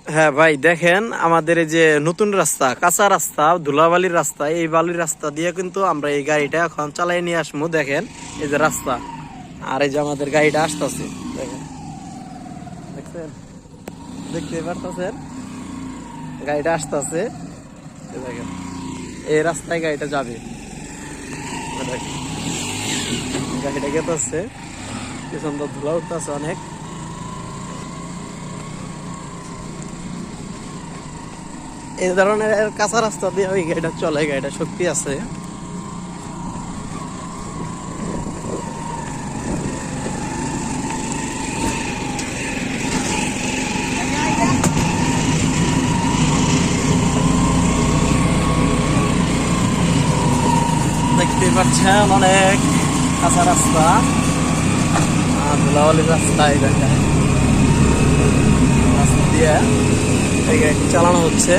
হ্যাঁ ভাই, দেখেন আমাদের এই যে নতুন রাস্তা, কাঁচা রাস্তা, ধুলাবালির রাস্তা, এই বালির রাস্তা দিয়ে কিন্তু আমরা এই গাড়িটা এখন চালাই নিয়ে আসবো। দেখেন এই যে রাস্তা, আর এই যে আমাদের গাড়িটা আসতেছে। দেখেন, দেখছেন, দেখতে পারতেছেন গাড়িটা আসতেছে। দেখেন এই রাস্তায় গাড়িটা যাবে। দেখেন গাড়িটা গেতেছে, পিছন তো ধুলা উঠতেছে অনেক। এই ধরনের কাঁচা রাস্তা দিয়ে ওই গাড়িটা চলে, গাড়িটা শক্তি আছে। দেখতে পাচ্ছেন অনেক কাঁচা রাস্তা, ধুলাবালির রাস্তা। এই জায়গায় রাস্তা দিয়ে এই গাড়িটি চালানো হচ্ছে।